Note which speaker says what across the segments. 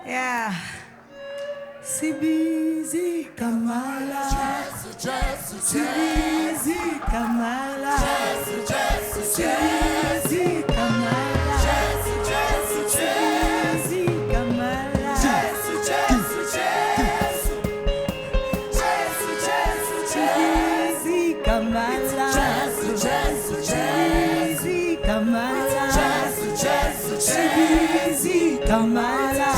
Speaker 1: Yeah. Sibizi Kamala. Sibizi Kamala. Sibizi Kamala. Sibizi Kamala. Sibizi Kamala. Sibizi Kamala. Sibizi Kamala.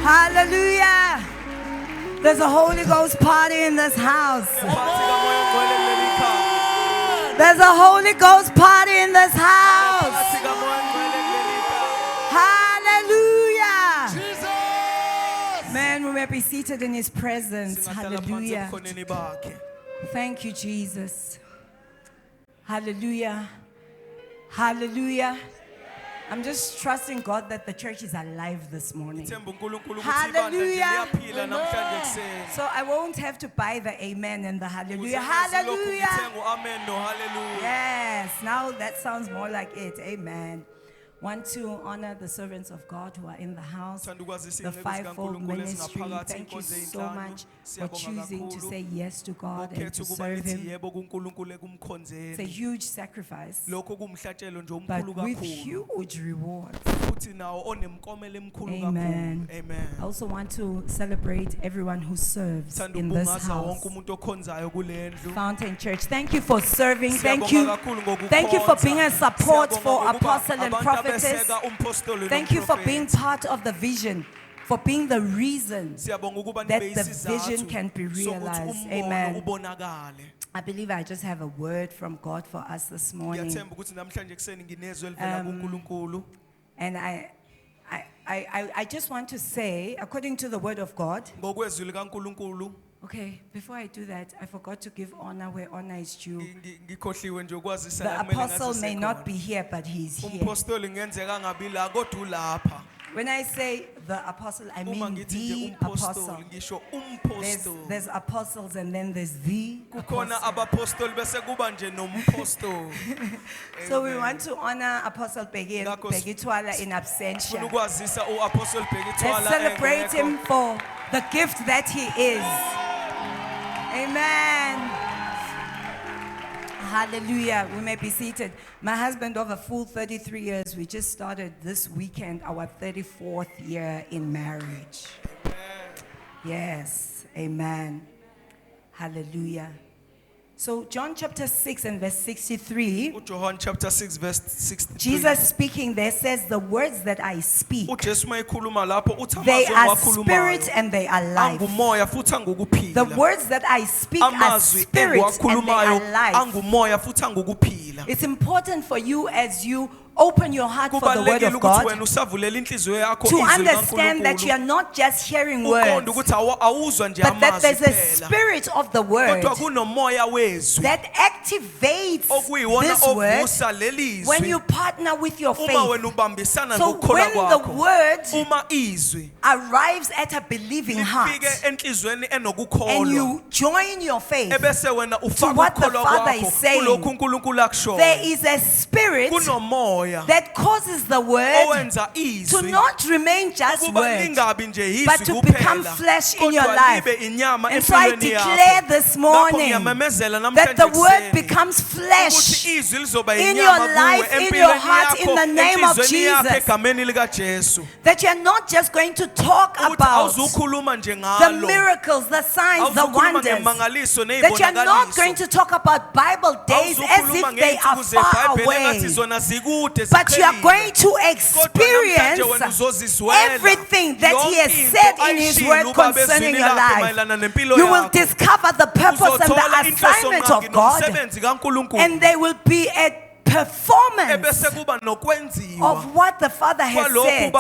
Speaker 1: Hallelujah. There's a Holy Ghost party in this house. There's a Holy Ghost party in this house. Hallelujah. Man, we may be seated in His presence. Hallelujah. Thank you, Jesus. Hallelujah. Hallelujah. I'm just trusting God that the church is alive this morning. Hallelujah. So I won't have to buy the amen and the hallelujah. Hallelujah. Yes, now that sounds more like it. Amen. Want to honor the servants of God who are in the house, the fivefold ministry. Thank you so much for choosing to say yes to God and to serve Him. It's a huge sacrifice, but with huge rewards. Amen. I also want to celebrate everyone who serves in this house. Fountain Church, thank you for serving. Thank you for being a support for Apostle and Prophetess. Thank you for being part of the vision, for being the reason that the vision can be realized. Amen. I believe I just have a word from God for us this morning. And I just want to say, according to the word of God. Okay, before I do that, I forgot to give honor where honor is due. The apostle may not be here, but he's here. When I say the apostle, I mean the apostle. There's apostles and then there's the apostle. So we want to honor Apostle Peggy Twala in absentia. Let's celebrate him for the gift that he is. Amen. Hallelujah. We may be seated. My husband of a full 33 years, we just started this weekend our 34th year in marriage. Yes. Amen. Hallelujah. So John chapter 6 and verse 63.
Speaker 2: John chapter 6 verse 63.
Speaker 1: Jesus speaking there says, the words that I speak, they are spirit and they are life. The words that I speak are spirit and they are life. It's important for you as you open your heart for the word of God to understand that you are not just hearing words, but that there's a spirit of the word that activates this word when you partner with your faith. So when the word arrives at a believing heart and you join your faith to what the Father is saying, there is a spirit that causes the word to not remain just word, but to become flesh in your life. And so I declare this morning that the word becomes flesh in your life, in your heart, in the name of Jesus. That you're not just going to talk about the miracles, the signs, the wonders. That you're not going to talk about Bible days as if they are far away. But you are going to experience everything that He has said in His word concerning your life. You will discover the purpose and the assignment of God, and there will be a performance of what the Father has said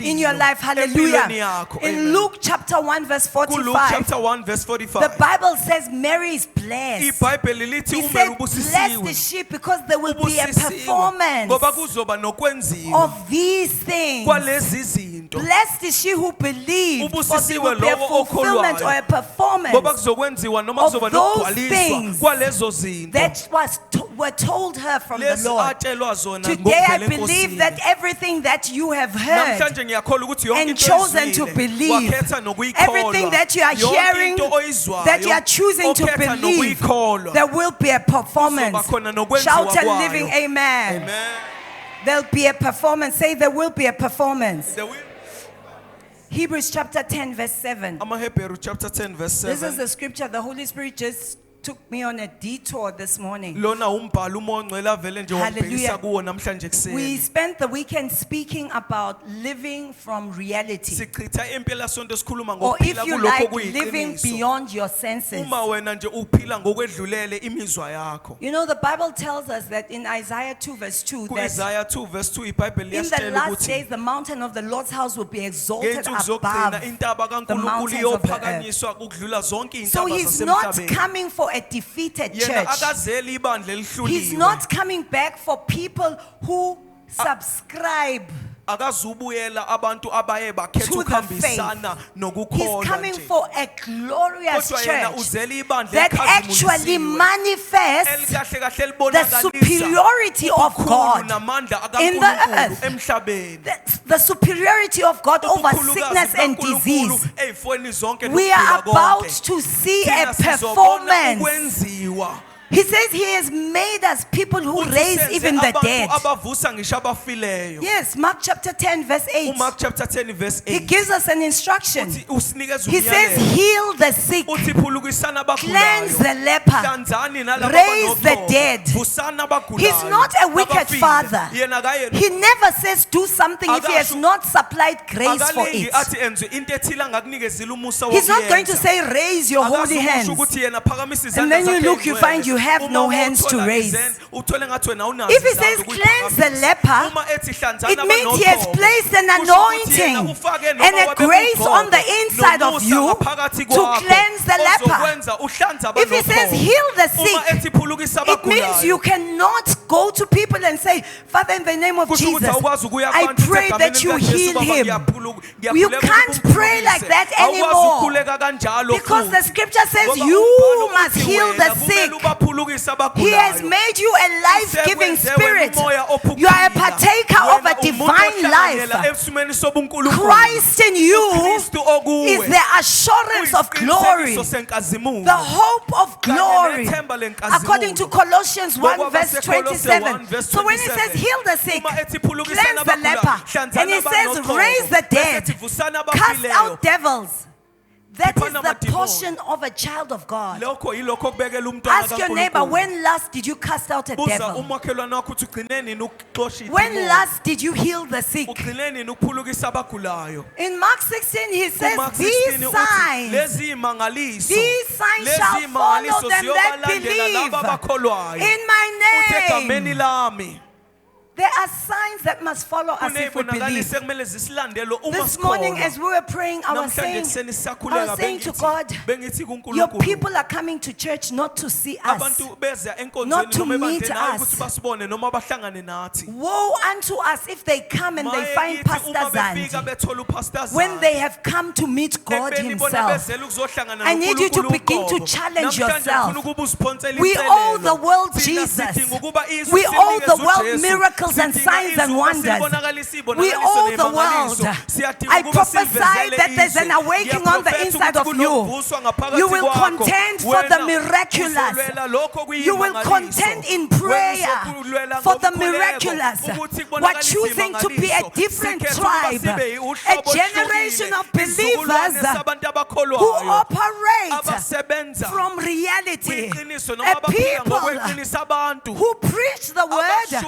Speaker 1: in your life. Hallelujah. In Luke chapter 1 verse 45, the Bible says Mary is blessed. He said, bless the sheep because there will be a performance of these things. Blessed is she who believes, for there will be a fulfillment or a performance of those things that were told her from the Lord. Today I believe that everything that you have heard and chosen to believe, everything that you are hearing, that you are choosing to believe, there will be a performance. Shout a living amen. There'll be a performance. Say there will be a performance. Hebrews chapter 10 verse 7. This is the scripture the Holy Spirit just took me on a detour this morning. Hallelujah. We spent the weekend speaking about living from reality. Or if you like, living beyond your senses. You know, the Bible tells us that in Isaiah 2 verse 2, that in the last days the mountain of the Lord's house will be exalted above the mountains of the earth. So he's not coming for a defeated church. He's not coming back for people who subscribe to the faith. He's coming for a glorious church that actually manifests the superiority of God in the earth. The superiority of God over sickness and disease. We are about to see a performance. He says he has made us people who raise even the dead. Yes, Mark chapter 10 verse 8. He gives us an instruction. He says heal the sick, cleanse the leper, raise the dead. He's not a wicked father. He never says do something if he has not supplied grace for it. He's not going to say raise your holy hands, and then you look, you find you have no hands to raise. If he says cleanse the leper, it means he has placed an anointing and a grace on the inside of you to cleanse the leper. If he says heal the sick, it means you cannot go to people and say, Father, in the name of Jesus, I pray that you heal him. You can't pray like that anymore, because the scripture says you must heal the sick. He has made you a life-giving spirit. You are a partaker of a divine life. Christ in you is the assurance of glory, the hope of glory, according to Colossians 1 verse 27. So when he says heal the sick, cleanse the leper, and he says raise the dead, cast out devils, that is the portion of a child of God. Ask your neighbor, when last did you cast out a devil? When last did you heal the sick? In Mark 16 he says, these signs shall follow them that believe in my name. There are signs that must follow us if we believe. This morning as we were praying, I was saying to God, your people are coming to church not to see us, not to meet us. Woe unto us if they come and they find Pastor Zandi when they have come to meet God himself. I need you to begin to challenge yourself. We owe the world Jesus. We owe the world miracles and signs and wonders. We owe the world. I prophesy that there's an awakening on the inside of you. You will contend for the miraculous. You will contend in prayer for the miraculous. We're choosing to be a different tribe, a generation of believers who operate from reality, a people who preach the word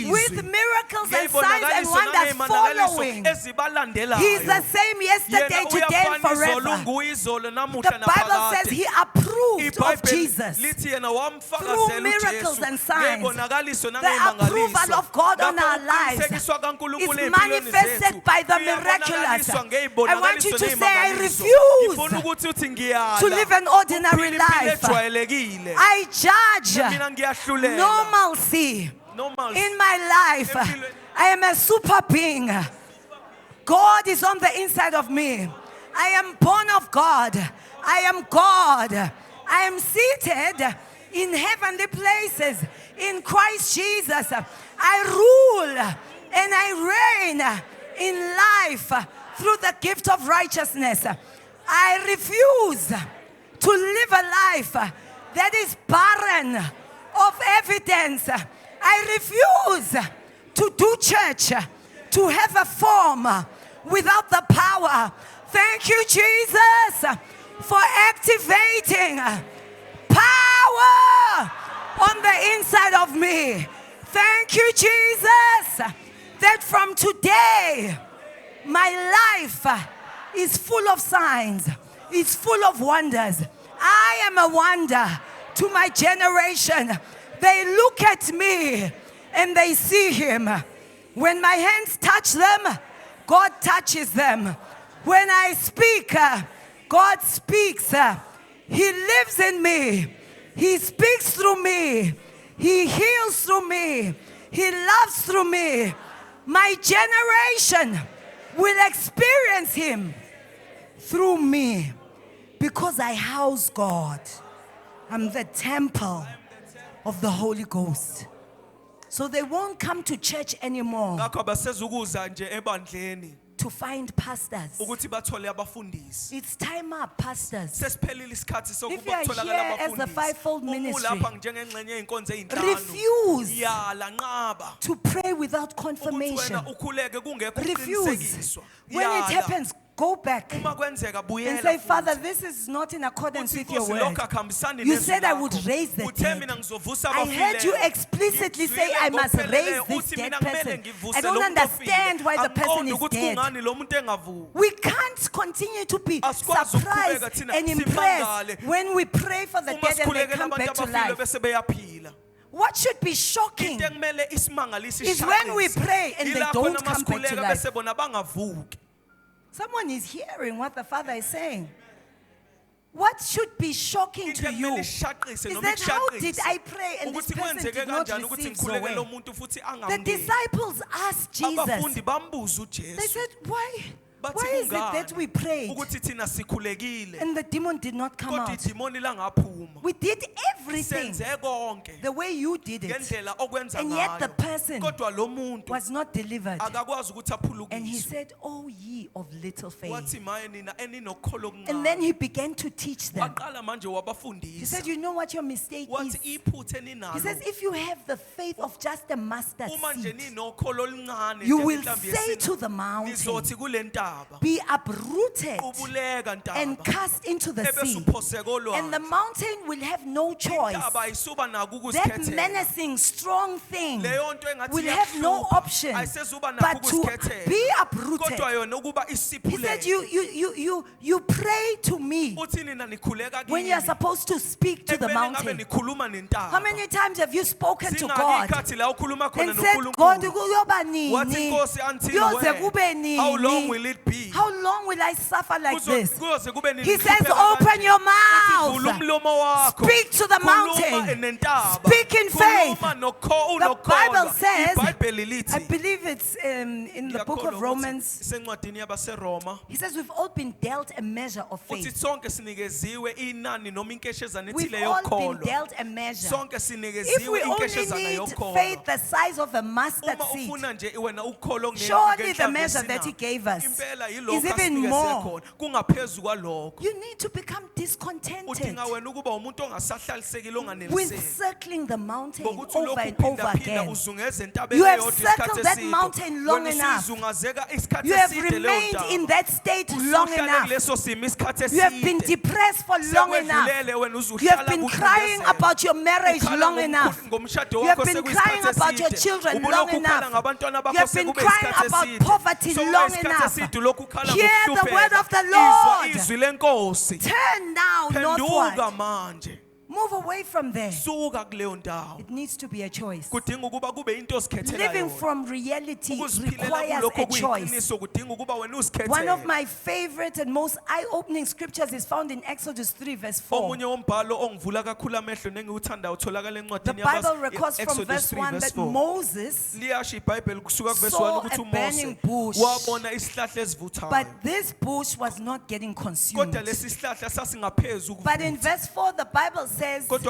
Speaker 1: with miracles and signs and wonders following. He's the same yesterday, today, and forever. The Bible says he approved of Jesus through miracles and signs. The approval of God on our lives is manifested by the miraculous. I want you to say, I refuse to live an ordinary life. I judge normalcy in my life. I am a super being. God is on the inside of me. I am born of God. I am God. I am seated in heavenly places in Christ Jesus. I rule and I reign in life through the gift of righteousness. I refuse to live a life that is barren of evidence. I refuse to do church, to have a form without the power. Thank you, Jesus, for activating power on the inside of me. Thank you, Jesus, that from today, my life is full of signs. It's full of wonders. I am a wonder to my generation. They look at me and they see him. When my hands touch them, God touches them. When I speak, God speaks. He lives in me. He speaks through me. He heals through me. He loves through me. My generation will experience him through me because I house God. I'm the temple of the Holy Ghost. So they won't come to church anymore to find pastors. It's time up, pastors. If you are here as the fivefold ministry, refuse to pray without confirmation. Refuse. When it happens, go back and say, Father, this is not in accordance with your word. You said I would raise the dead. I heard you explicitly say I must raise this dead person. I don't understand why the person is dead. We can't continue to be surprised and impressed when we pray for the dead and they come back to life. What should be shocking is when we pray and they don't come back to life. Someone is hearing what the Father is saying. What should be shocking to you is that how did I pray and this person did not receive so well? The disciples asked Jesus. They said, why is it that we prayed and the demon did not come out? We did everything the way you did it, and yet the person was not delivered. And he said, oh ye of little faith. And then he began to teach them. He said, you know what your mistake is? He says, if you have the faith of just a mustard seed, you will say to the mountain, be uprooted and cast into the sea, and the mountain will have no choice. That menacing, strong thing will have no option but to be uprooted. He said, you pray to me when you are supposed to speak to the mountain. How many times have you spoken to God and said, God,
Speaker 2: how long will it be?
Speaker 1: How long will I suffer like this? He says, open your mouth. Speak to the mountain. Speak in faith. The Bible says, I believe it's in the book of Romans, he says we've all been dealt a measure of faith. We've all been dealt a measure. If we only need faith the size of a mustard seed, surely the measure that he gave us is even more. You need to become discontented with circling the mountain over and over again. You have circled that mountain long enough. You have remained in that state long enough. You have been depressed for long enough. You have been crying about your marriage long enough. You have been crying about your children long enough. You have been crying about poverty long enough. Hear the word of the Lord. Turn now northward. Move away from there. It needs to be a choice. Living from reality requires a choice. One of my favorite and most eye-opening scriptures is found in Exodus 3 verse 4. The Bible records from verse 1 that Moses saw a burning bush, but this bush was not getting consumed. But in verse 4 the Bible says, when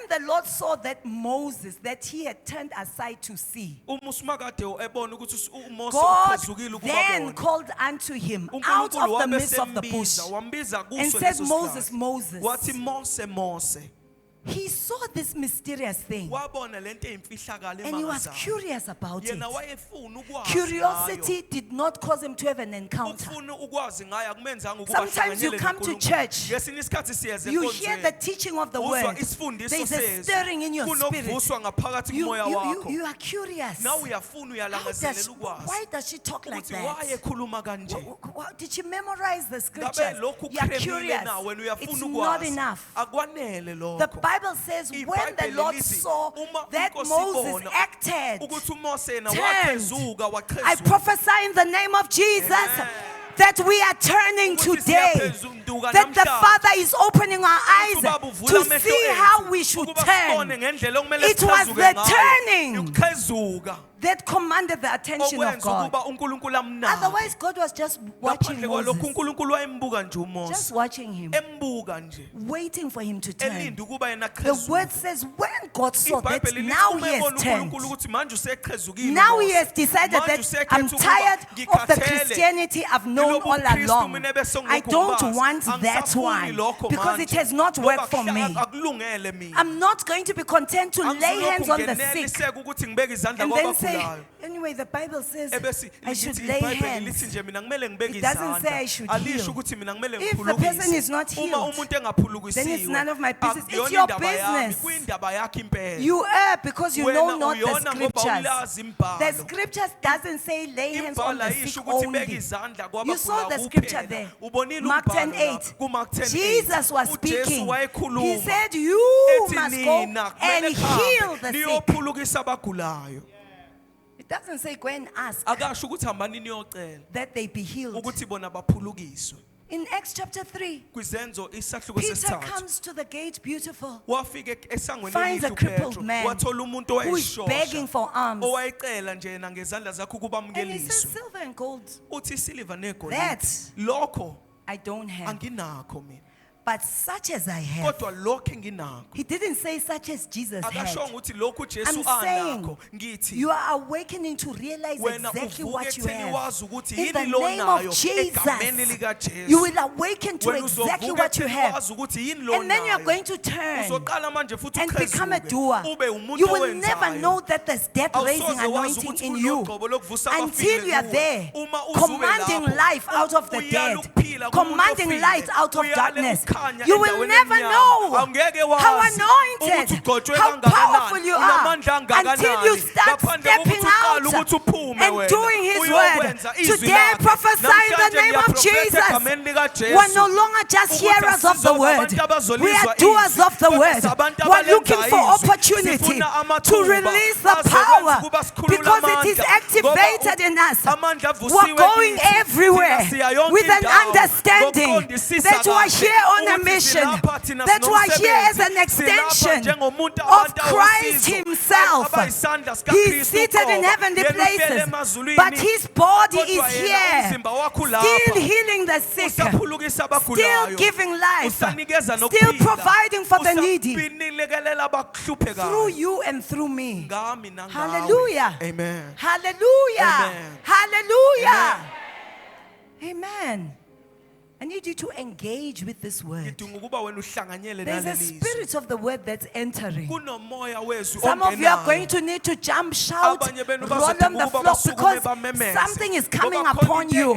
Speaker 1: the Lord saw that Moses, that he had turned aside to see, God then called unto him out of the midst of the bush and said, Moses, Moses. He saw this mysterious thing and he was curious about it. Curiosity did not cause him to have an encounter. Sometimes you come to church, you hear the teaching of the word, there's a stirring in your spirit. You are curious. Why does she talk like that? Did she memorize the scriptures? You are curious. It's not enough. The Bible says when the Lord saw that Moses acted, turned, I prophesy in the name of Jesus that we are turning today, that the Father is opening our eyes to see how we should turn. It was the turning that commanded the attention of God. Otherwise, God was just watching Moses, just watching him, waiting for him to turn. The word says when God saw that now he has turned, now he has decided that I'm tired of the Christianity I've known all along. I don't want that one because it has not worked for me. I'm not going to be content to lay hands on the sick and then say, anyway, the Bible says I should lay hands. It doesn't say I should heal. If the person is not healed, then it's none of my business. It's your business. You err because you know not the scriptures. The scriptures doesn't say lay hands on the sick only. You saw the scripture there. Mark 10:8. Jesus was speaking. He said, you must go and heal the sick. It doesn't say go and ask that they be healed. In Acts chapter 3, Peter comes to the gate beautiful, finds a crippled man who is begging for alms. And he says, silver and gold, that I don't have. But such as I have. He didn't say such as Jesus had. I'm saying you are awakening to realize exactly what you have. In the name of Jesus, you will awaken to exactly what you have. And then you are going to turn and become a doer. You will never know that there's death-raising anointing in you until you are there, commanding life out of the dead, commanding light out of darkness. You will never know how anointed, how powerful you are until you start stepping out and doing His word. Today I prophesy in the name of Jesus. We're no longer just hearers of the word. We are doers of the word. We're looking for opportunity to release the power because it is activated in us. We're going everywhere with an understanding that you are here on a mission, that you are here as an extension of Christ Himself. He's seated in heavenly places, but His body is here, still healing the sick, still giving life, still providing for the needy, through you and through me. Hallelujah.
Speaker 2: Amen.
Speaker 1: Hallelujah.
Speaker 2: Amen.
Speaker 1: Hallelujah. Amen. I need you to engage with this word. There's a spirit of the word that's entering. Some of you are going to need to jump, shout, roll on the floor because something is coming upon you.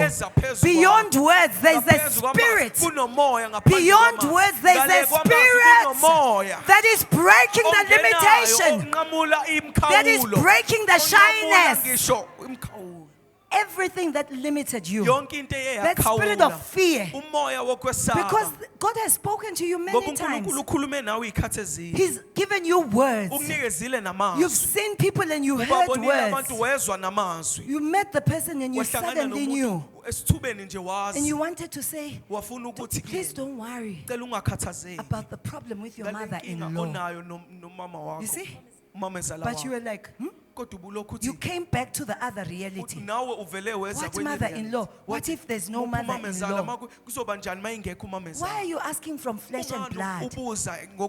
Speaker 1: Beyond words, there's a spirit. Beyond words, there's a spirit that is breaking the limitation, that is breaking the shyness. everything that limited you. That spirit of fear. Because God has spoken to you many times. He's given you words. You've seen people and you heard words. You met the person and you suddenly knew. And you wanted to say, please don't worry about the problem with your mother-in-law. You see? But you were like, you came back to the other reality. What mother-in-law? What if there's no mother-in-law? Why are you asking from flesh and blood?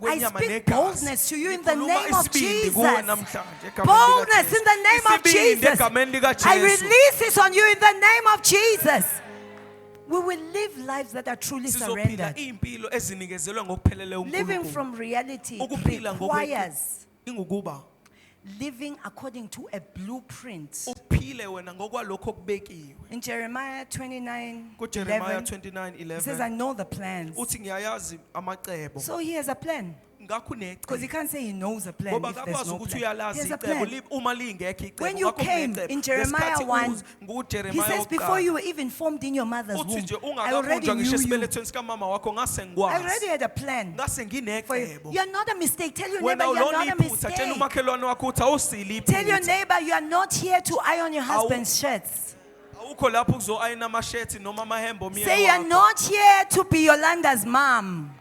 Speaker 1: I speak boldness to you in the name of Jesus. Boldness in the name of Jesus. I release this on you in the name of Jesus. We will live lives that are truly surrendered. Living from reality requires living according to a blueprint. In Jeremiah 29:11, it says, I know the plans. So he has a plan. Because he can't say he knows a plan if there's no plan. He has a plan. When you came in Jeremiah 1, he says, before you were even formed in your mother's womb, I already knew you. I already had a plan for you. You're not a mistake. Tell your neighbor you're not a mistake. Tell your neighbor you are not here to iron your husband's shirts. Say you're not here to be Yolanda's mom.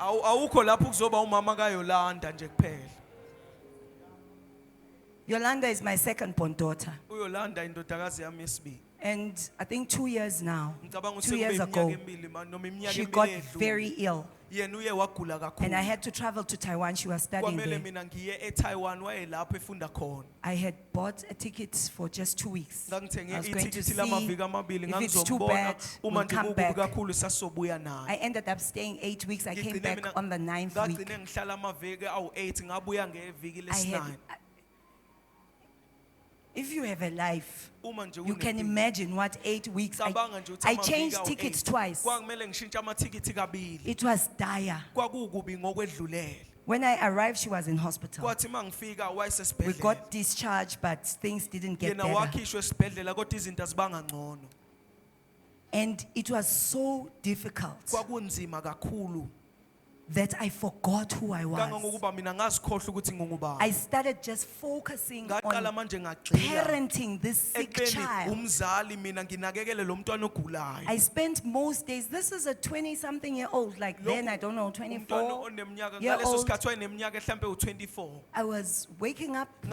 Speaker 1: Yolanda is my second-born daughter. And I think 2 years now, 2 years ago, she got very ill. And I had to travel to Taiwan. She was studying there. I had bought a ticket for just 2 weeks. I was going to see if it's too bad, we'll come back. I ended up staying 8 weeks. I came back on the 9th week. If you have a life, you can imagine what 8 weeks. I changed tickets twice. It was dire. When I arrived, she was in hospital. We got discharged, but things didn't get better. And it was so difficult that I forgot who I was. I started just focusing on parenting this sick child. I spent most days, this is a 20-something-year-old, like then, I don't know, 24-year-old. I was waking up to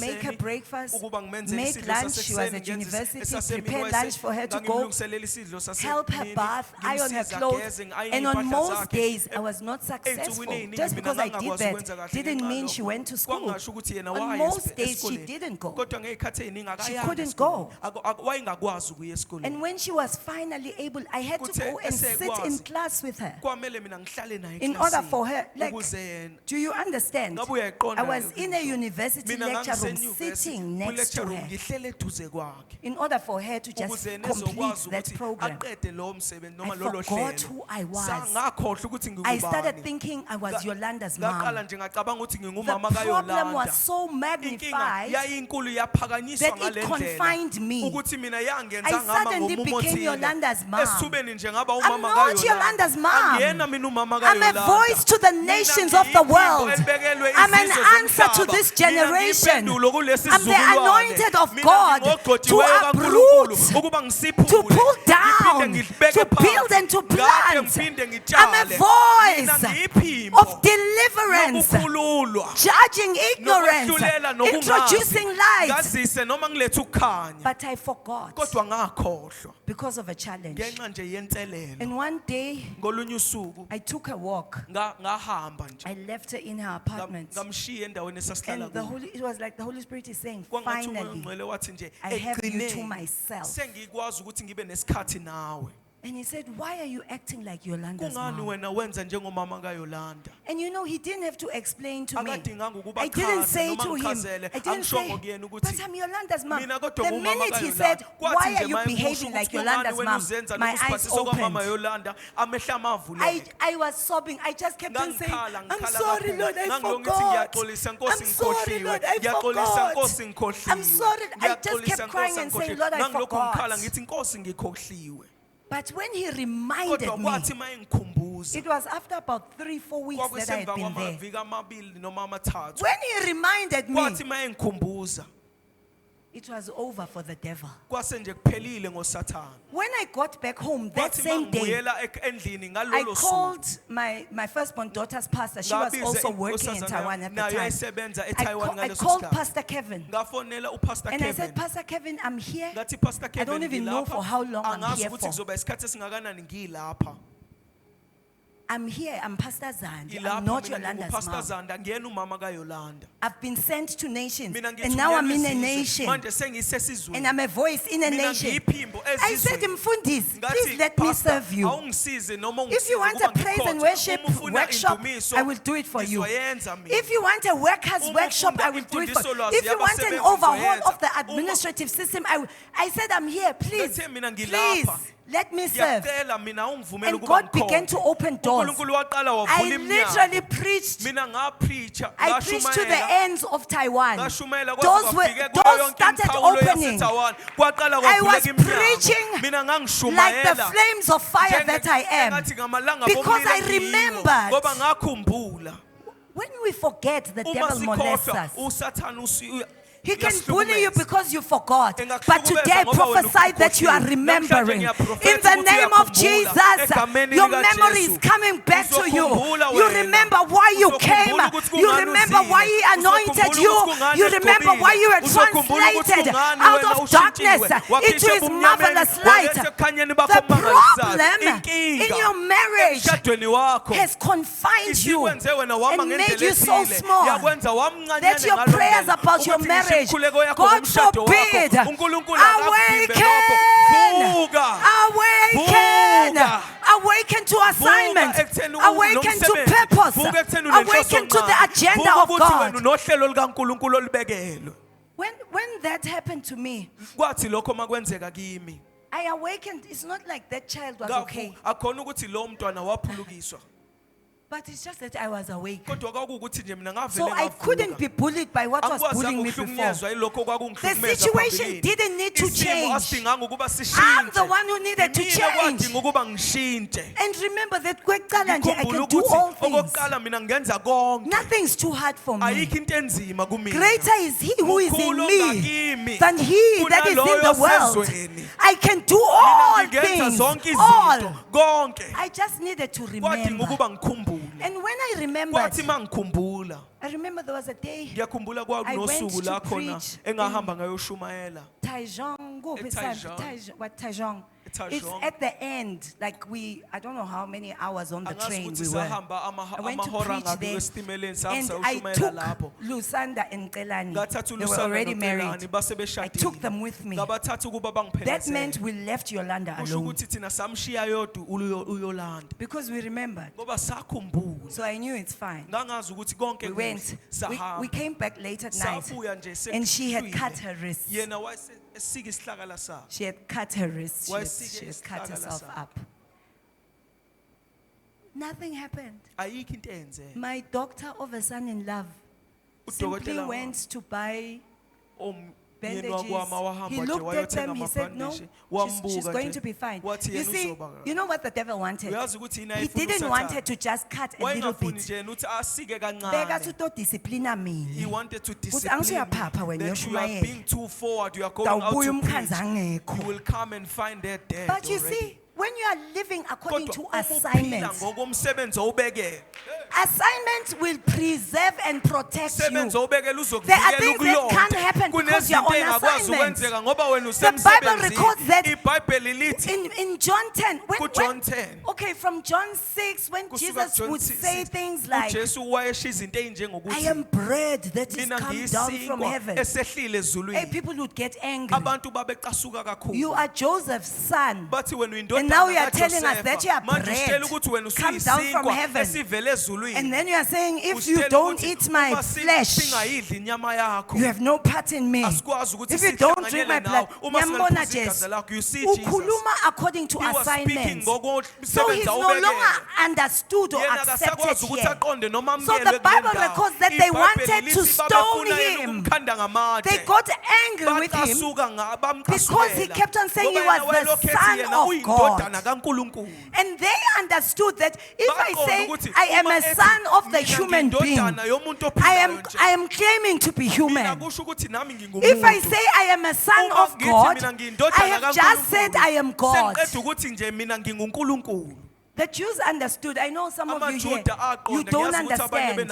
Speaker 1: make her breakfast, make lunch. She was at university, prepare lunch for her to go, help her bath, iron her clothes. And on most days, I was not successful. Just because I did that didn't mean she went to school. On most days she didn't go. She couldn't go. And when she was finally able, I had to go and sit in class with her in order for her, like, do you understand? I was in a university lecture room sitting next to her in order for her to just complete that program. I forgot who I was. I started thinking I was Yolanda's mom. The problem was so magnified that it confined me. I suddenly became Yolanda's mom. I'm not Yolanda's mom. I'm a voice to the nations of the world. I'm an answer to this generation. I'm the anointed of God to uproot, to pull down, to build and to plant. I'm a voice of deliverance, judging ignorance, introducing light. But I forgot because of a challenge. And one day, I took a walk. I left her in her apartment. And it was like the Holy Spirit is saying, finally, I have you to myself. And he said, why are you acting like Yolanda's
Speaker 2: kungani
Speaker 1: mom?
Speaker 2: wena wenza njengomama kaYolanda?
Speaker 1: And you know, he didn't have to explain to me.
Speaker 2: Akadinganga ukuba
Speaker 1: I didn't
Speaker 2: chaza
Speaker 1: say
Speaker 2: noma
Speaker 1: to him,
Speaker 2: ngichazele,
Speaker 1: I didn't
Speaker 2: angishongo
Speaker 1: say,
Speaker 2: kuyena
Speaker 1: but
Speaker 2: ukuthi
Speaker 1: I'm Yolanda's mom.
Speaker 2: mina kodwa
Speaker 1: The
Speaker 2: ngumama
Speaker 1: minute he
Speaker 2: kaYolanda.
Speaker 1: said,
Speaker 2: Kwathi
Speaker 1: why
Speaker 2: nje
Speaker 1: are you
Speaker 2: mayengusho
Speaker 1: behaving like
Speaker 2: ukuthi kungani
Speaker 1: Yolanda's
Speaker 2: wena
Speaker 1: mom?
Speaker 2: uzenza
Speaker 1: My
Speaker 2: lokhu
Speaker 1: eyes
Speaker 2: siphathiso kwamama
Speaker 1: opened.
Speaker 2: Yolanda, amehla amavuleke.
Speaker 1: I was sobbing. I just kept on saying,
Speaker 2: Ngangikhala,
Speaker 1: I'm
Speaker 2: ngikhala
Speaker 1: sorry,
Speaker 2: kakhulu.
Speaker 1: Lord, I
Speaker 2: Ngangilokhu ngithi
Speaker 1: forgot.
Speaker 2: ngiyaxolisa
Speaker 1: I'm
Speaker 2: Nkosi
Speaker 1: sorry, Lord, I
Speaker 2: Ngiyaxolisa
Speaker 1: forgot.
Speaker 2: Nkosi ngikhohliwe.
Speaker 1: I'm sorry. I just
Speaker 2: Ngiyaxolisa,
Speaker 1: kept crying
Speaker 2: Nkosi
Speaker 1: and saying,
Speaker 2: ngikhohliwe.
Speaker 1: Lord, I
Speaker 2: Ngangilokhu ngikhala
Speaker 1: forgot.
Speaker 2: ngithi Nkosi ngikhohliwe.
Speaker 1: But when he reminded
Speaker 2: Kodwa
Speaker 1: me,
Speaker 2: kwathi mayengikhumbuza
Speaker 1: it was after about 3-4 weeks that I had
Speaker 2: kwakusemva
Speaker 1: been there.
Speaker 2: kwamaviki amabili noma amathathu.
Speaker 1: When he reminded me,
Speaker 2: Kwathi mayengikhumbuza
Speaker 1: it was over for the devil.
Speaker 2: kwase nje kuphelile ngoSathane.
Speaker 1: When I got back home that
Speaker 2: Kwathi
Speaker 1: same day,
Speaker 2: mangibuyela endlini
Speaker 1: I
Speaker 2: ngalolo suku.
Speaker 1: called my firstborn daughter's pastor. She was
Speaker 2: Ngabiza
Speaker 1: also working in
Speaker 2: inkosazana
Speaker 1: Taiwan at the
Speaker 2: nayo
Speaker 1: time.
Speaker 2: yayisebenza
Speaker 1: I
Speaker 2: eTaiwan ngaleso
Speaker 1: called
Speaker 2: sikhathi.
Speaker 1: Pastor Kevin.
Speaker 2: Ngafonela uPastor
Speaker 1: And I
Speaker 2: Kevin.
Speaker 1: said, Pastor Kevin, I'm here.
Speaker 2: Ngathi Pastor
Speaker 1: I
Speaker 2: Kevin
Speaker 1: don't even know for how long I'm
Speaker 2: angazi
Speaker 1: here
Speaker 2: ukuthi
Speaker 1: for.
Speaker 2: kuzoba isikhathi esingakanani ngilapha.
Speaker 1: I'm here. I'm Pastor Zandi. I'm
Speaker 2: Ngilapha
Speaker 1: not
Speaker 2: mina
Speaker 1: Yolanda's
Speaker 2: nguPastor
Speaker 1: mom.
Speaker 2: Zanda ngiyena umama kaYolanda.
Speaker 1: I've been sent to nations.
Speaker 2: Mina
Speaker 1: And now I'm in a
Speaker 2: ngithunyelwe
Speaker 1: nation.
Speaker 2: izizwe. Manje sengiyisesizweni.
Speaker 1: And I'm a voice in a
Speaker 2: Mina
Speaker 1: nation.
Speaker 2: ngiyiphimbo
Speaker 1: I said,
Speaker 2: ezizweni.
Speaker 1: Mfundis,
Speaker 2: Ngathi,
Speaker 1: please let me
Speaker 2: Pastor,
Speaker 1: serve you.
Speaker 2: awungisize noma
Speaker 1: If you
Speaker 2: ungisize
Speaker 1: want a
Speaker 2: ukuba
Speaker 1: praise and
Speaker 2: ngikhonze.
Speaker 1: worship
Speaker 2: Uma ufuna
Speaker 1: workshop,
Speaker 2: indumiso,
Speaker 1: I will do it for you.
Speaker 2: ngizoyenza mina.
Speaker 1: If you want a workers
Speaker 2: Uma
Speaker 1: workshop,
Speaker 2: ufuna
Speaker 1: I will do it for you.
Speaker 2: imfundiso lwazi
Speaker 1: If you want an
Speaker 2: yabasebenzi,
Speaker 1: overhaul
Speaker 2: ngizoyenza.
Speaker 1: of the administrative system, I said, I'm here. Please,
Speaker 2: Ngathe mina
Speaker 1: please,
Speaker 2: ngilapha.
Speaker 1: let me serve.
Speaker 2: Ngiyacela mina ungivumele
Speaker 1: And
Speaker 2: ukuba
Speaker 1: God began to
Speaker 2: ngikhonze.
Speaker 1: open doors.
Speaker 2: uNkulunkulu waqala
Speaker 1: I
Speaker 2: wavula iminyango.
Speaker 1: literally preached.
Speaker 2: Mina ngapreacha,
Speaker 1: I preached to the
Speaker 2: ngashumayela.
Speaker 1: ends of Taiwan.
Speaker 2: Ngashumayela kwaze
Speaker 1: Doors
Speaker 2: kwafike kuyo
Speaker 1: doors
Speaker 2: yonke
Speaker 1: started
Speaker 2: imikhawulo
Speaker 1: opening.
Speaker 2: yaseTaiwan. Kwaqala
Speaker 1: I was
Speaker 2: kwavuleka iminyango.
Speaker 1: preaching
Speaker 2: Mina
Speaker 1: like the
Speaker 2: ngangishumayela.
Speaker 1: flames of fire that I am.
Speaker 2: Engathi ngamalanga
Speaker 1: Because
Speaker 2: bomlilo
Speaker 1: I
Speaker 2: ngiwo.
Speaker 1: remembered.
Speaker 2: Ngoba ngakhumbula.
Speaker 1: When we forget, the
Speaker 2: Uma
Speaker 1: devil molests
Speaker 2: sikhohlwa
Speaker 1: us.
Speaker 2: uSathane
Speaker 1: He can bully you
Speaker 2: uyasihlukumeza.
Speaker 1: because you forgot.
Speaker 2: Engakuhlukumeza
Speaker 1: But today I
Speaker 2: ngoba wena
Speaker 1: prophesy that you are
Speaker 2: ukukhohliwe.
Speaker 1: remembering.
Speaker 2: Namhlanje
Speaker 1: In
Speaker 2: ngiyaprofetha
Speaker 1: the
Speaker 2: ukuthi
Speaker 1: name of
Speaker 2: uyakhumbula.
Speaker 1: Jesus,
Speaker 2: Egameni
Speaker 1: your
Speaker 2: likaJesu.
Speaker 1: memory is coming back to you.
Speaker 2: Uzokhumbula
Speaker 1: You
Speaker 2: wena.
Speaker 1: remember why you
Speaker 2: Uzokhumbula
Speaker 1: came.
Speaker 2: ukuthi
Speaker 1: You
Speaker 2: kungani
Speaker 1: remember
Speaker 2: uzile.
Speaker 1: why He anointed
Speaker 2: Uzokhumbula
Speaker 1: you.
Speaker 2: ukuthi kungani
Speaker 1: You remember
Speaker 2: esigqokile.
Speaker 1: why you were
Speaker 2: Uzokhumbula ukuthi
Speaker 1: translated
Speaker 2: kungani
Speaker 1: out
Speaker 2: wena
Speaker 1: of darkness
Speaker 2: ushintshiwe.
Speaker 1: into His
Speaker 2: Wakhishwa
Speaker 1: marvelous
Speaker 2: ebumnyameni,
Speaker 1: light.
Speaker 2: waletha ekhanyeni
Speaker 1: The
Speaker 2: bakho omangalisayo.
Speaker 1: problem
Speaker 2: Inkinga
Speaker 1: in your marriage
Speaker 2: emshadweni wakho
Speaker 1: has confined you
Speaker 2: isikwenze wena wama
Speaker 1: and made
Speaker 2: ngendlela
Speaker 1: you so
Speaker 2: ethile.
Speaker 1: small
Speaker 2: Yakwenza wamncanyane
Speaker 1: that your
Speaker 2: ngalo
Speaker 1: prayers
Speaker 2: ndlela.
Speaker 1: about your
Speaker 2: Ukuthi
Speaker 1: marriage,
Speaker 2: isikhuleko yakho
Speaker 1: God
Speaker 2: ngomshado wakho,
Speaker 1: forbid,
Speaker 2: uNkulunkulu akakuvimbe lokho.
Speaker 1: awaken,
Speaker 2: Vuka.
Speaker 1: awaken,
Speaker 2: Vuka.
Speaker 1: awaken to assignment,
Speaker 2: Vuka ekutheni
Speaker 1: awaken to
Speaker 2: unomsebenzi.
Speaker 1: purpose,
Speaker 2: Vuka ekutheni unenhloso
Speaker 1: awaken to the
Speaker 2: encane.
Speaker 1: agenda
Speaker 2: Vuka
Speaker 1: of
Speaker 2: ukuthi wena
Speaker 1: God.
Speaker 2: unohlelo likaNkulunkulu olubekelwe.
Speaker 1: When that happened to me,
Speaker 2: Kwathi lokho makwenzeka kimi.
Speaker 1: I awakened. It's not like that child was okay,
Speaker 2: Akhona ukuthi lo mntwana waphulukiswa.
Speaker 1: but it's just that I was awake.
Speaker 2: Kodwa kwakukuthi nje mina ngavele
Speaker 1: So I couldn't be bullied by what was bullying me before. The situation didn't need to change. I'm the one who needed to change. And remember that kwekuqala nje I can do all things. Nothing's too hard for me. Greater is He who is in me than he that is in the world. I can do all things. All. I just needed to remember. And when I remembered, I remember there was a day
Speaker 2: ngiyakhumbula
Speaker 1: I went
Speaker 2: kwakunosuku
Speaker 1: to
Speaker 2: la khona
Speaker 1: preach
Speaker 2: engahamba ngayoshumayela
Speaker 1: Taichung. What Taichung? It's
Speaker 2: eTaichung.
Speaker 1: at the end. Like I don't know how many hours on the
Speaker 2: angazi
Speaker 1: train
Speaker 2: ukuthi
Speaker 1: we were.
Speaker 2: sahamba
Speaker 1: I went to
Speaker 2: amahora
Speaker 1: preach
Speaker 2: ngabe
Speaker 1: there.
Speaker 2: kwesitimela
Speaker 1: And
Speaker 2: sahamba
Speaker 1: I
Speaker 2: sayoshumayela
Speaker 1: took
Speaker 2: lapho
Speaker 1: Lusanda and Kelani.
Speaker 2: ngathatha
Speaker 1: They were
Speaker 2: ulusana
Speaker 1: already
Speaker 2: noKelani
Speaker 1: married.
Speaker 2: base
Speaker 1: I
Speaker 2: beshadile
Speaker 1: took them with me.
Speaker 2: ngabathatha ukuba
Speaker 1: That meant
Speaker 2: bangiphelezele
Speaker 1: we left Yolanda
Speaker 2: kusho
Speaker 1: alone
Speaker 2: ukuthi thina samshiya yodwa uYolanda
Speaker 1: because we remembered.
Speaker 2: ngoba sakhumbula
Speaker 1: So I knew it's fine.
Speaker 2: ngangazi ukuthi konke
Speaker 1: We went. We came back late at night,
Speaker 2: sabuya nje
Speaker 1: and she had
Speaker 2: sekuhlwile.
Speaker 1: cut her wrist.
Speaker 2: yena wayesika isihlakala sakhe
Speaker 1: She had cut her wrist. She
Speaker 2: Wayesike
Speaker 1: had cut
Speaker 2: isihlakala
Speaker 1: herself
Speaker 2: sakhe.
Speaker 1: up. Nothing happened.
Speaker 2: ayikho into eyenzeka
Speaker 1: My doctor of a son in love simply
Speaker 2: udokotela
Speaker 1: went to buy
Speaker 2: omyeni
Speaker 1: bandages.
Speaker 2: wakwama wahamba
Speaker 1: He
Speaker 2: nje
Speaker 1: looked at them.
Speaker 2: wayothenga
Speaker 1: He said, "No,
Speaker 2: amabhandishi
Speaker 1: she's
Speaker 2: wambuka
Speaker 1: going
Speaker 2: nje
Speaker 1: to be fine."
Speaker 2: wathi
Speaker 1: You
Speaker 2: yena
Speaker 1: see,
Speaker 2: uzoba
Speaker 1: you know what the devil wanted?
Speaker 2: uyazi ukuthi yena
Speaker 1: He
Speaker 2: ayifuna
Speaker 1: didn't want
Speaker 2: uSathane.
Speaker 1: her to just cut a little
Speaker 2: wayengafuni
Speaker 1: bit.
Speaker 2: nje ukuthi asike
Speaker 1: Beka
Speaker 2: kancane
Speaker 1: suto discipline
Speaker 2: he
Speaker 1: mina.
Speaker 2: wanted to
Speaker 1: Ukuthi
Speaker 2: discipline
Speaker 1: angisuyaphapha wena
Speaker 2: that you are
Speaker 1: uyoshumayela.
Speaker 2: being too forward you are going out
Speaker 1: Tawubuya
Speaker 2: to
Speaker 1: umkhandla
Speaker 2: preach
Speaker 1: angekho.
Speaker 2: you will come and find that dead
Speaker 1: But you
Speaker 2: already.
Speaker 1: see, when you are living according
Speaker 2: Kodwa
Speaker 1: to
Speaker 2: uma uphila
Speaker 1: assignments,
Speaker 2: ngokomsebenzi owubekele
Speaker 1: Assignment will preserve and protect you. There are things that can't happen because you're on assignment. The Bible records that in John 10. Okay, from John 6, when Jesus would say things like, I am bread that is come down from heaven. Hey, people would get angry. You are Joseph's son. And now you are telling us that you are bread come down from heaven. And then you are saying, if you don't eat my flesh, you have no part in me. If you don't drink my blood, ukhuluma according to assignments. So he's no longer understood or accepted here. So the Bible records that they wanted to stone him. They got angry with him because he kept on saying he was the Son of God. And they understood that if I say I am a son of the human being, I am claiming to be human. If I say I am a son of God, I have just said I am God. The Jews understood. I know some of you here, you don't understand.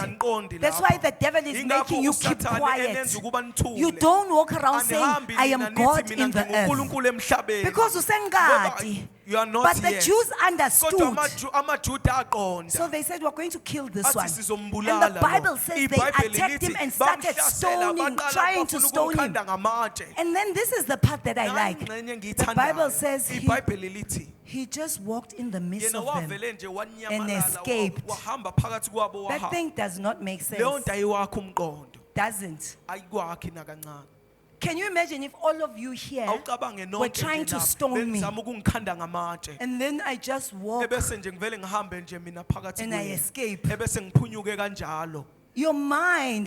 Speaker 1: That's why the devil is making you keep quiet. You don't walk around saying, I am God in the earth. Because you are not. But the Jews understood. So they said, we're going to kill this one. And the Bible says they attacked him and started stoning, trying to stone him. And then this is the part that I like. The Bible says he just walked in the midst of them and escaped. That thing does not make sense. Doesn't. Can you imagine if all of you here were trying to stone me, and then I just walk and I escape? Your mind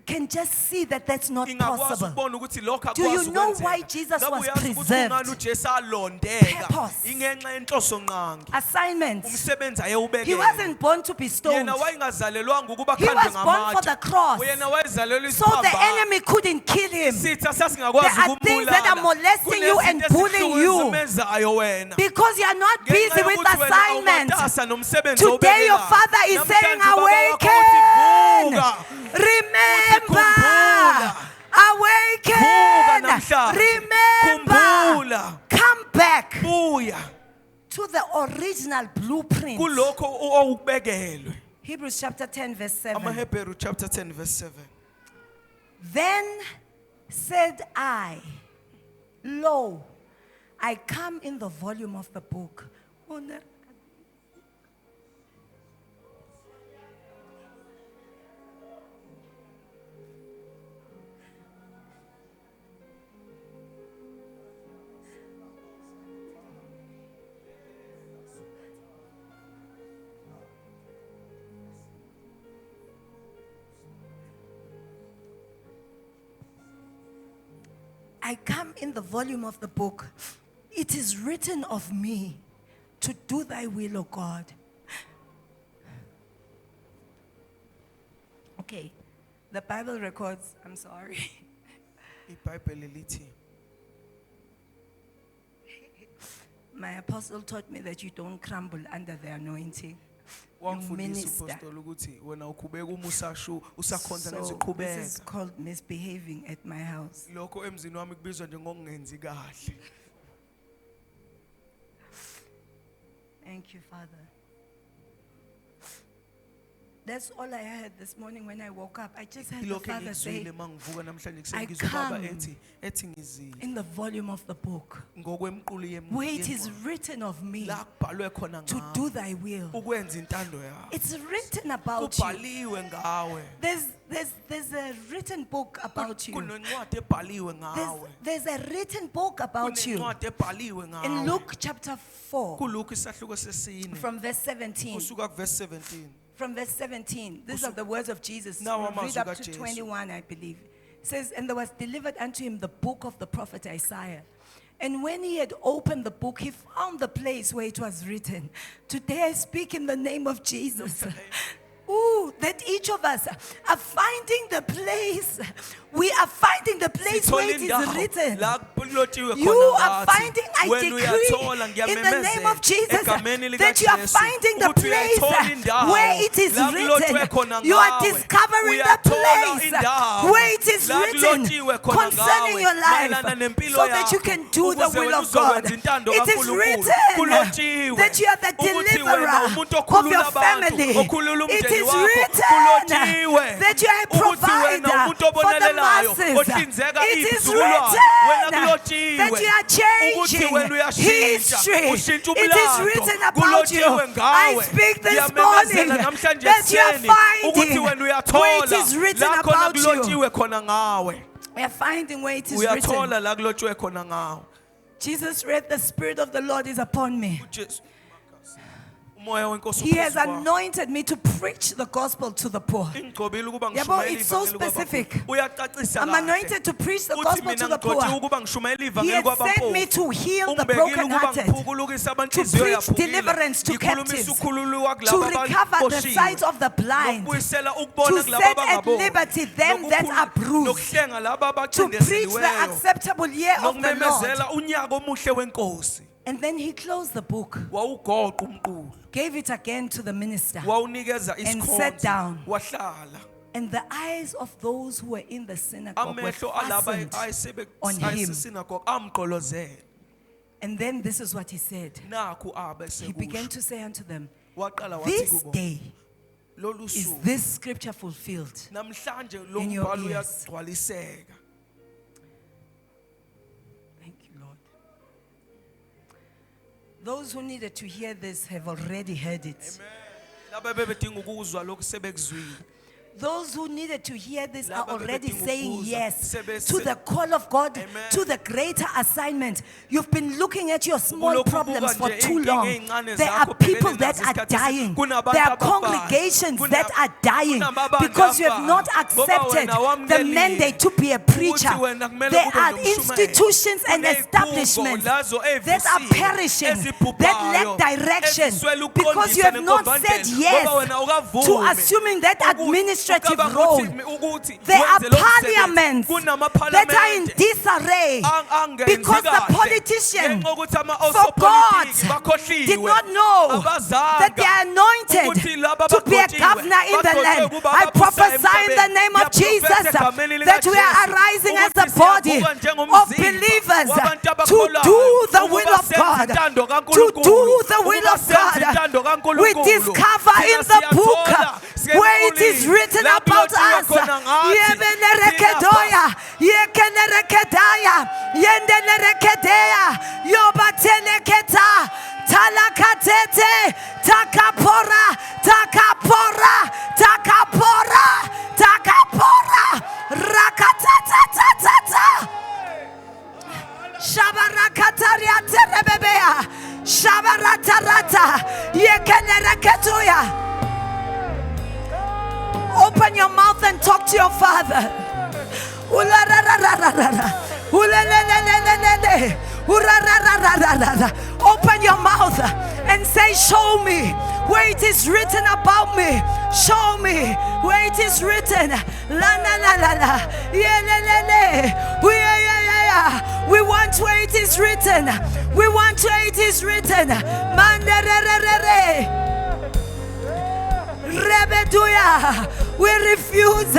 Speaker 1: can just see that that's not possible. Do you know why Jesus was preserved? Purpose. Assignments. He wasn't born to be stoned. He was born for the cross. So the enemy couldn't kill him. There are things that are molesting you and bullying you because you are not busy with assignment. Today your Father is saying, awaken, remember, awaken, remember, come back to the original blueprint. Hebrews chapter 10 verse 7. Then said I, lo, I come in the volume of the book. I come in the volume of the book. It is written of me to do thy will, O God. Okay, the Bible records, I'm sorry. My apostle taught me that you don't crumble under the anointing. You minister. So this is called misbehaving at my house. Thank you, Father. That's all I heard this morning when I woke up. I just heard the Father say, I come in the volume of the book where it is written of me to do thy will. It's written about you. There's a written book about you. There's a written book about you. In Luke chapter 4, from verse 17. From verse 17, these are the words of Jesus. We'll read up to 21, I believe. It says, and there was delivered unto him the book of the prophet Isaiah. And when he had opened the book, he found the place where it was written, today I speak in the name of Jesus. Ooh, that each of of us are finding the place. We are finding the place where it is written. You are finding, I decree in the name of Jesus, that you are finding the place where it is written. You are discovering the place where it is written concerning your life, so that you can do the will of God. It is written that you are the deliverer of your family. It is written that you are a provider for the masses. It is written that you are changing history. It is written about you. I speak this morning that you are finding where it is written about you. We are finding where it is written. Jesus read, the Spirit of the Lord is upon me. He has anointed me to preach the gospel to the poor. It's so specific. I'm anointed to preach the gospel to the poor. He has sent me to heal the brokenhearted, to preach deliverance to captives, to recover the sight of the blind, to set at liberty them that are bruised, to preach the acceptable year of the Lord. And then he closed the book, gave it again to the minister, and sat down. And the eyes of those who were in the synagogue were fastened on him. And then this is what he said. He began to say unto them, this day is this scripture fulfilled in your ears. Those who needed to hear this have already heard it. Those who needed to hear this are already saying yes to the call of God, to the greater assignment. You've been looking at your small problems for too long. There are people that are dying. There are congregations that are dying because you have not accepted the mandate to be a preacher. There are institutions and establishments that are perishing, that lack direction, because you have not said yes to assuming that administration role. There are parliaments that are in disarray because the politicians forgot, did not know that they are anointed to be a governor in the land. I prophesy in the name of Jesus that we are arising as a body of believers to do the will of God. To do the will of God. We discover in the book where it is written about us. Yebenerekedoya, yekenerekedaya, yendenerekedea, yobateneketa, talakatete, takapora, takapora, takapora, takapora, rakatatatata. Shabarakataria terebebea, shabaratarata, yekenerekedoya. Open your mouth and talk to your Father. Open your mouth and say, show me where it is written about me. Show me where it is written. We want where it is written. We want where it is written. We refuse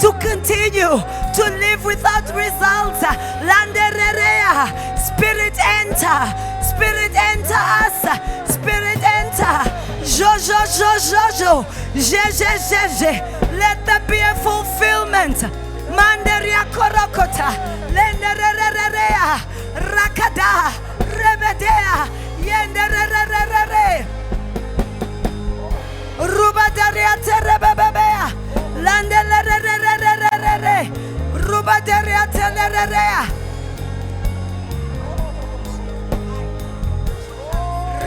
Speaker 1: to continue to live without results. Spirit enter. Spirit enter us. Spirit enter. Jojo. Let there be a fulfillment. Manderia korokota. Lenderererea. Rakada. Rebedea. Yenderererere. Rubaderia terebebea. Landelerererere. Rubaderia telererea.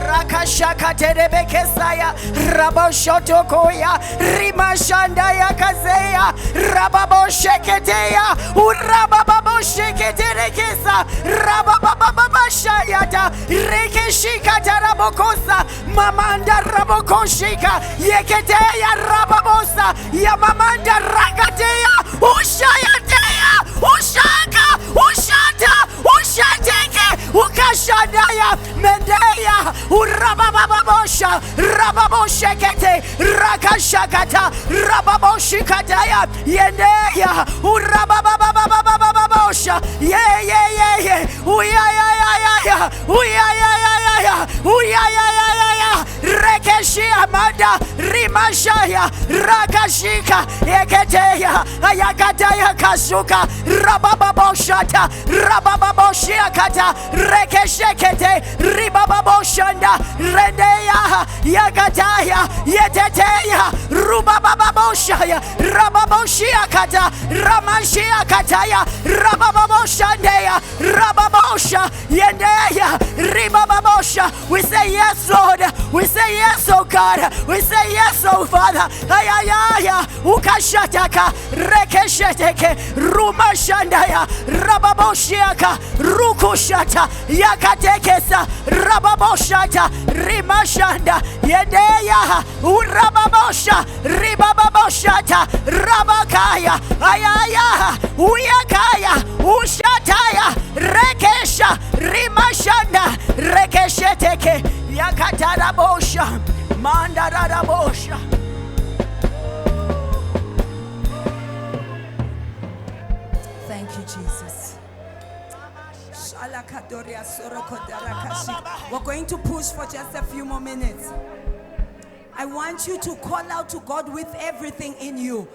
Speaker 1: Rakashaka terebekesaya. Raboshotokoya. Rimashandaya kazeya. Rababosheketeya. Urabababosheketerekesa. Rababababashayata. Rekeshika tarabokosa. Mamanda rabokoshika. Yeketeya rababosa. Yamama
Speaker 3: Rababoshekete, Rakashakata, Rababoshikataya, Yendeya, Urabababababababosha, yeah, Uyaya, Uyaya, Uyaya, Rekeshi Amanda, Rimashaya, Rakashika, Eketeya, Ayakataya Kasuka, Rabababoshata, Rabababoshiakata, Rekeshekete, Ribababoshanda, Rendeya, Yakataya, Yeteteya, Rubababoshaya, Rababoshiakata, Ramashiakataya, Rabababoshandeya, Rababosha, Yendeya, Ribababosha. We say yes, Lord. We say yes, oh God. We say yes, oh Father. Ayaya, Ukashataka, Rekesheteke, Rumashandaya, Rababoshiaka, Rukushata, Yakatekesa, Rababoshata, Rimashanda, Yedeya, Urababosha, Ribababoshata, Rabakaya, Ayaya, Uyakaya, Ushataya, Rekesha, Rimashanda, Rekesheteke, Yakatarabosha, Mandarabosha.
Speaker 1: Thank you, Jesus. We're going to push for just a few more minutes. I want you to call out to God with everything in you.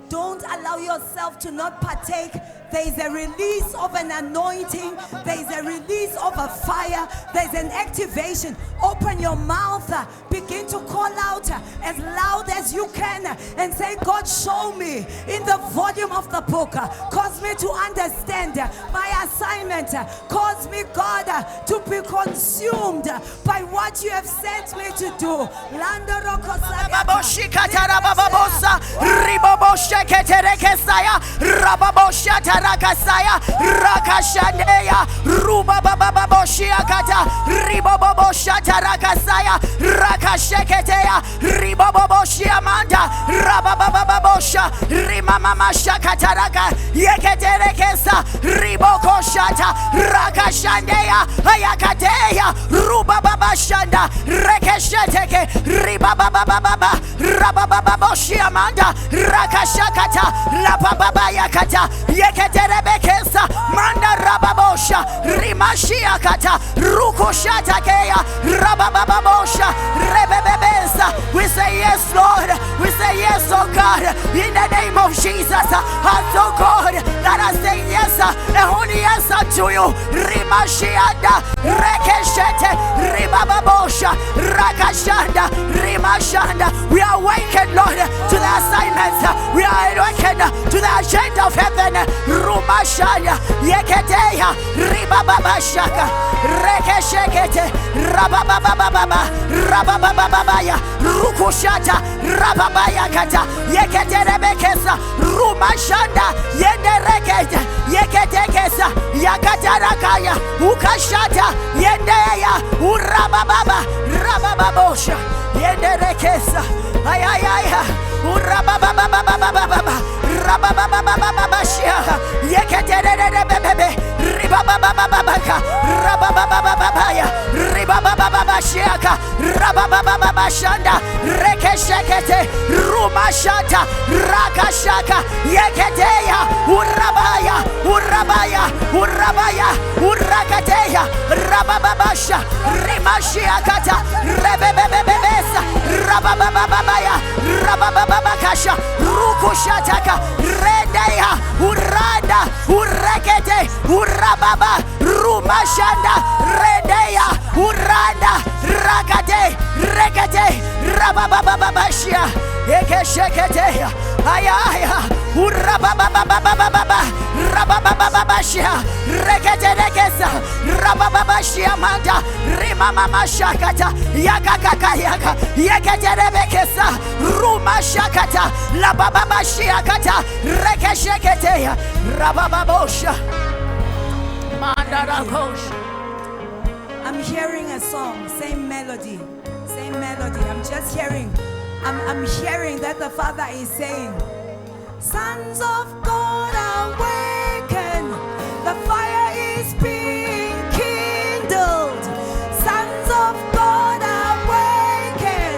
Speaker 1: Don't allow yourself to not partake. There is a release of an anointing. There is a release of a fire. There is an activation. Open your mouth. Begin to call out as loud as you can and say, God, show me in the volume of the book. Cause me to understand my assignment. Cause me, God, to be consumed by what you have sent me to do.
Speaker 3: Rakasaya, Rakashandeya, Ruba Bababoshiakata, Ribabosha Rakasaya, Rakasheketea, Ribaboshiamanda, Rabababosha, Rimama Shakataraka, Yeketerekesa, Ribokoshata, Rakashandeya, Ayakateya, Ruba Babashanda, Rekesheteke, Ribabababa, Rabababoshiamanda, Rakashakata, Lababayakata, Yeketerebekesa, Manda Rababosha, Rimashiakata, Rukushatakea, Rabababosha, Rebebebesa. We say yes, Lord. We say yes, oh God, in the name of Jesus. And so God, let us say yes, and only yes unto you. Rimashianda, Rekeshete, Ribababosha, Rakashanda, Rimashanda. We are awakened, Lord, to the assignments. We are awakened to the agenda of heaven. Rumashaya, Yeketeya, Ribababashaka, Rekeshekete, Rabababababa, Rababababaya, Rukushata, Rababayakata, Yeketerebekesa, Rumashanda, Yenderekete, Yeketekesa, Yakatarakaya, Ukashata, Yendeya, Urabababa, Rabababosha, Yenderekesa, Ayaya, Urabababababa, Rabababababashia, Yeketerebebe, Ribababababaka, Rabababababaya, Ribababababashiaka, Rababababashanda, Rekeshekete, Rumashata, Rakashaka, Yeketeya, Urabaya, Urabaya, Urabaya, Urakateya, Rabababasha, Rimashiakata, Rebebebebesa, Rababababaya, Rababababakasha, Rukushataka, Redeya, Uranda, Urekete, Urababa, Rumashanda, Redeya, Uranda, Rakate, Rekete, Rababababashia, Ekesheketeya, Ayaya, Urabababababa, Rababababashia, Rekete Rekesa, Rabababashia Manda, Rimama Shakata, Yakakakayaka, Yekete Rebekesa, Ruma Shakata, Labababashiakata, Rekesheketeya, Rabababosha, Mandarakosha.
Speaker 1: I'm hearing a song, same melody. I'm just hearing. I'm hearing that the Father is saying, sons of God awaken, the fire is being kindled. Sons of God awaken,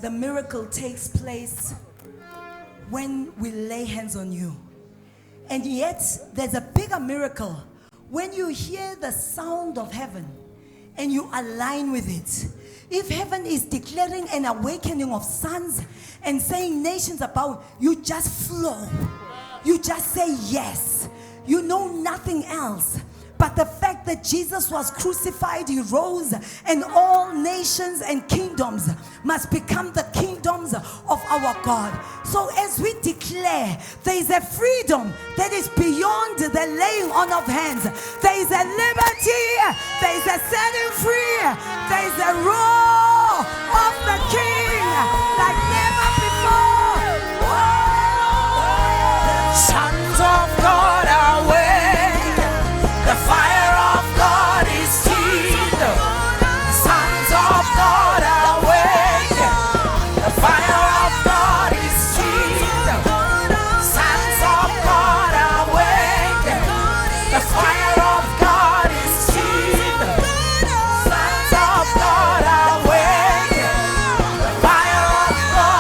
Speaker 1: The miracle takes place when we lay hands on you. And yet, there's a bigger miracle when you hear the sound of heaven and you align with it. If heaven is declaring an awakening of sons and saying nations about, you just flow. You just say yes. You know nothing else. But the fact that Jesus was crucified, he rose, and all nations and kingdoms must become the kingdoms of our God. So as we declare, there is a freedom that is beyond the laying on of hands. There is a liberty, there is a setting free, there is a roar of the King like never before.
Speaker 3: Sons of God are awake. The fire of God is seen. Sons of God are awake. The fire of God is seen. Sons of God are awake. The fire of God is seen. Sons of God are awake. The fire of God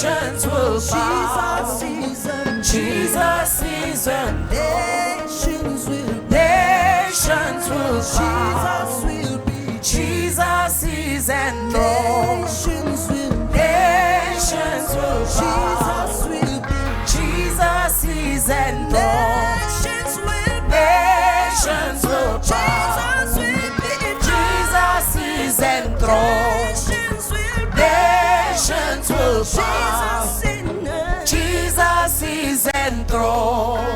Speaker 3: nations will bow. Jesus is and nations will bow. Jesus is and nations will bow. Jesus is and nations will bow. Jesus is enthroned. Nations will bow. Jesus is enthroned.